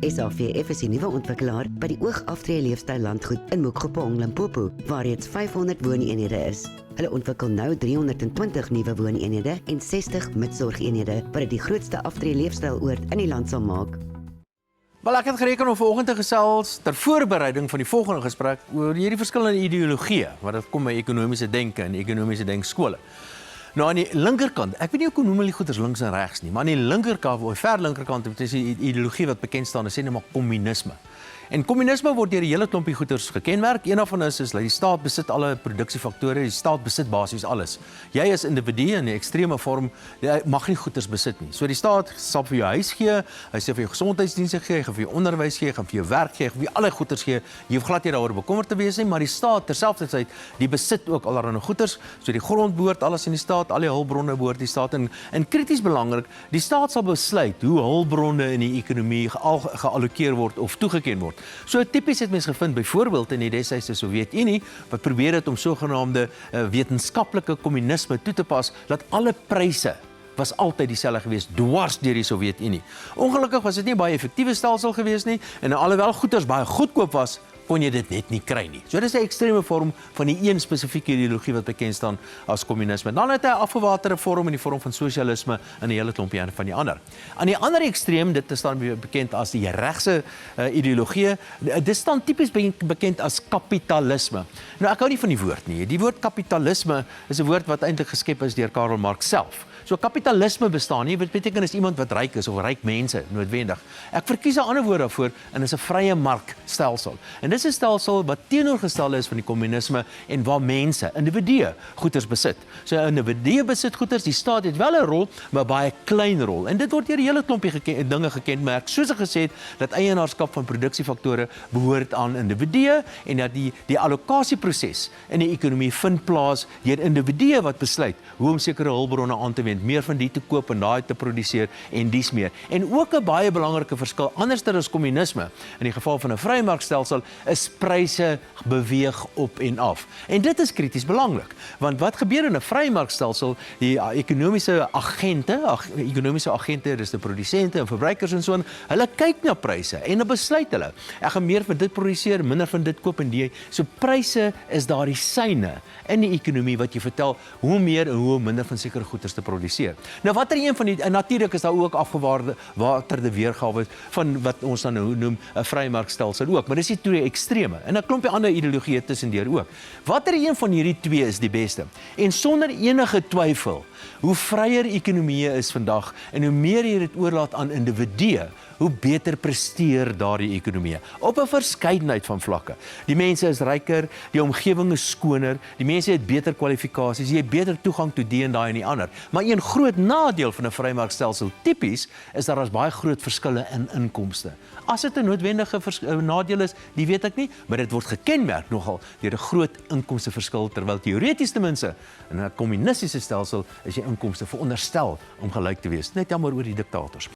SAVF is die nuwe ontwikkelaar by die Oogaftreë Leefstyl Landgoed in Mokgopong, Limpopo, waar reeds 500 wooneenhede is. Hulle ontwikkel nou 320 nuwe wooneenhede en 60 midsorgeenhede, wat dit die grootste aftreë leefstyloord in die land sal maak. Wel, ek het gereken om vanoggend te gesels ter voorbereiding van die volgende gesprek oor hierdie verskillende ideologieë, wat dit kom by ekonomiese denke en ekonomiese denkskole. Nou aan die linkerkant, ek weet nie hoe noem hulle goeders links en regs nie, maar aan die linkerkant, of ver linkerkant, dit is die ideologie wat bekend staan, is net maar kommunisme. En kommunisme word deur 'n hele klompie goeders gekenmerk. Een daarvan is dat die staat besit alle produksiefaktore, die staat besit basies alles. Jy as individu in 'n ekstreme vorm jy mag nie goeders besit nie. So die staat sal vir jou huis gee, hy sê vir jou gesondheidsdienste gee, hy gaan vir jou onderwys gee, hy gaan vir jou werk gee, hy gaan vir jou alle goeders gee. Jy hoef glad nie daaroor bekommerd te wees nie, maar die staat terselfdertyd, die besit ook allerlei goeders. So die grond behoort alles in die staat, al die hulpbronne behoort die staat en krities belangrik, die staat sal besluit hoe hulpbronne in die ekonomie geallokeer word of toegeken word. So tipies het mens gevind byvoorbeeld in die destydse Sowjetunie wat probeer het om sogenaamde wetenskaplike kommunisme toe te pas, dat alle pryse was altyd dieselfde gewees, dwars deur die Sowjetunie. Ongelukkig was dit nie baie effektiewe stelsel gewees nie en alhoewel goeders baie goedkoop was, kon jy dit net nie kry nie. So dit is 'n ekstreme vorm van die een spesifieke ideologie wat bekend staan as kommunisme. Dan het hy 'n afgewaterde vorm in die vorm van sosialisme en 'n hele klompie van die ander. Aan die ander ekstreem, dit staan bekend as die regse ideologie, dit staan tipies bekend as kapitalisme. Nou ek hou nie van die woord nie. Die woord kapitalisme is 'n woord wat eintlik geskep is deur Karl Marx self. So kapitalisme bestaan nie, wat beteken is iemand wat ryk is of ryk mense noodwendig. Ek verkies 'n ander woord daarvoor en is 'n vrye markstelsel. En dis 'n stelsel wat teenoorgestel is van die kommunisme en waar mense, individue, goederes besit. So 'n individu besit goederes, die staat het wel 'n rol, maar baie klein rol. En dit word deur 'n hele klompie dinge gekenmerk, soos ek gesê het, dat eienaarskap van produksiefaktore behoort aan individue en dat die allokasieproses in die ekonomie vind plaas deur individue wat besluit hoe om sekere hulpbronne aan te wend, meer van die te koop en daai te produseer en dies meer. En ook 'n baie belangrike verskil, anderster as kommunisme, in die geval van 'n vrymarkstelsel, is pryse beweeg op en af. En dit is krities belangrik, want wat gebeur in 'n vrymarkstelsel, die ekonomiese agente, dis die produsente en verbruikers en so aan, hulle kyk na pryse en dan besluit hulle, ek gaan meer van dit produseer, minder van dit koop en die, so pryse is daar die syne in die ekonomie wat jy vertel hoe meer en hoe minder van sekere goederes te produseer. Nou watter een van die, en natuurlik is daar ook afgewaterde weergawe van wat ons dan noem 'n vrymarkstelsel ook, maar dis die twee ekstreme en 'n klompie ander ideologieë tussendeur ook. Watter een van hierdie twee is die beste? En sonder enige twyfel, hoe vryer ekonomieë is vandag en hoe meer jy dit oorlaat aan individue, hoe beter presteer daardie ekonomie op 'n verskeidenheid van vlakke. Die mense is ryker, die omgewing is skoner, die mense het beter kwalifikasies, jy het beter toegang tot die en daai en die ander. Maar een groot nadeel van 'n vrymarkstelsel tipies is dat daar baie groot verskille in inkomste. As dit 'n noodwendige nadeel is, die weet ek nie, maar dit word gekenmerk nogal deur 'n groot inkomsteverskil, terwyl teoreties ten minste in 'n kommunistiese stelsel is die inkomste veronderstel om gelyk te wees. Net jammer oor die diktators.